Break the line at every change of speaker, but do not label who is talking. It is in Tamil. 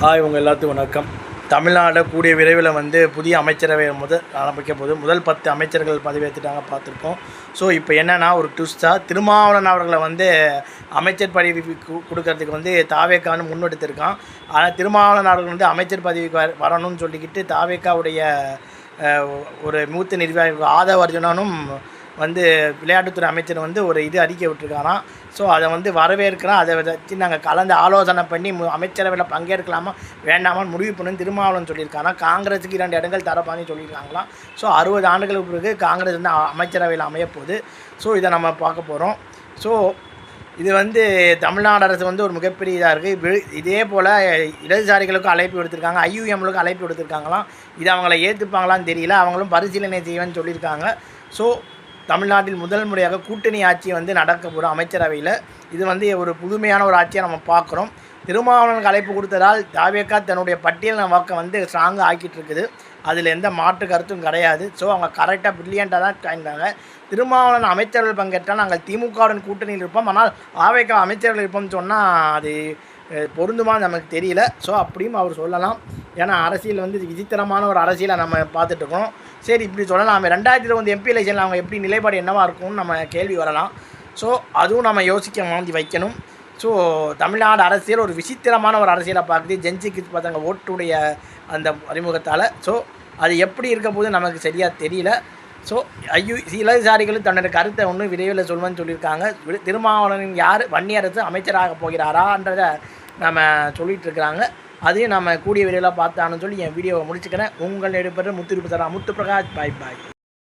ஹாய், உங்கள் எல்லாத்துக்கும் வணக்கம். தமிழ்நாடு கூடிய விரைவில் புதிய அமைச்சரவை ஆரம்பிக்க போது முதல் 10 அமைச்சர்கள் பதவியேற்றுட்டாங்க பார்த்துருப்போம். ஸோ இப்போ என்னென்னா ஒரு ட்விஸ்ட்டாக திருமாவளவன் அவர்களை அமைச்சர் பதவி கொடுக்கறதுக்கு தாவேக்கான்னு முன்னெடுத்திருக்கான். ஆனால் திருமாவளவன் அவர்கள் அமைச்சர் பதவிக்கு வரணும்னு சொல்லிக்கிட்டு தாவேக்காவுடைய ஒரு மூத்த நிர்வாகி ஆதவ அர்ஜுனனும் விளையாட்டுத்துறை அமைச்சர் ஒரு அறிக்கை விட்டுருக்காராம். ஸோ அதை வரவேற்கிறோம். அதை வச்சு நாங்கள் கலந்து ஆலோசனை பண்ணி அமைச்சரவையில் பங்கேற்கலாமா வேண்டாமான்னு முடிவு பண்ணி திருமாவளவன் சொல்லியிருக்காராம். காங்கிரஸுக்கு 2 இடங்கள் தரப்பான்னு சொல்லியிருக்காங்களாம். ஸோ 60 ஆண்டுகளுக்கு பிறகு காங்கிரஸ் அமைச்சரவையில் அமையப்போகுது. ஸோ இதை நம்ம பார்க்க போகிறோம். ஸோ இது தமிழ்நாடு அரசு ஒரு மிகப்பெரிய இதாக இருக்குது. இதே போல் இடதுசாரிகளுக்கும் அழைப்பு எடுத்திருக்காங்க, ஐயுஎம்களுக்கும் அழைப்பு எடுத்திருக்காங்களாம். இது அவங்கள ஏற்றுப்பாங்களான்னு தெரியல. அவங்களும் பரிசீலனை செய்வேன்னு சொல்லியிருக்காங்க. ஸோ தமிழ்நாட்டில் முதல் முறையாக கூட்டணி ஆட்சி நடக்க போகிற அமைச்சரவையில் இது ஒரு புதுமையான ஒரு ஆட்சியை நம்ம பார்க்குறோம். திருமாவளவனுக்கு அழைப்பு கொடுத்ததால் தாவேக்கா தன்னுடைய பட்டியல் வாக்கை ஸ்ட்ராங்காக ஆக்கிட்டு இருக்குது. அதில் எந்த மாற்று கருத்தும் கிடையாது. ஸோ அவங்க கரெக்டாக ப்ரில்லியண்ட்டாக தான் காய்ந்தாங்க. திருமாவளவன் அமைச்சர்கள் பங்கேற்றால் நாங்கள் திமுகவுடன் கூட்டணியில் இருப்போம், ஆனால் தாவேக்கா அமைச்சர்கள் இருப்போம்னு சொன்னால் அது பொருந்துமான்னு நமக்கு தெரியல. ஸோ அப்படியும் அவர் சொல்லலாம். ஏன்னா அரசியல் விசித்திரமான ஒரு அரசியலை நம்ம பார்த்துட்ருக்கோம். சரி, இப்படி சொல்லலாம். 2020 எம்பி எலெக்ஷனில் அவங்க எப்படி நிலைப்பாடு என்னவாக இருக்கும்னு நம்ம கேள்வி வரலாம். ஸோ அதுவும் நம்ம யோசிக்க வைக்கணும். ஸோ தமிழ்நாடு அரசியல் ஒரு விசித்திரமான ஒரு அரசியலை பார்க்குது. ஜென்சிக்கு பார்த்தாங்க ஓட்டுடைய அந்த அறிமுகத்தால். ஸோ அது எப்படி இருக்க போது நமக்கு சரியாக தெரியல. ஸோ இடதுசாரிகளும் தன்னுடைய கருத்தை விரைவில் சொல்லுவேன்னு சொல்லியிருக்காங்க. திருமாவளவன் யார் வன்னியரசு அமைச்சராக போகிறாரான்றதை நம்ம சொல்லிகிட்டு இருக்கிறாங்க. அதையும் நம்ம கூடிய விரைவில் பார்த்தான்னு சொல்லி என் வீடியோவை முடிச்சுக்கிறேன். உங்கள் எடுப்பது முத்து பிரகாஷ். பாய்.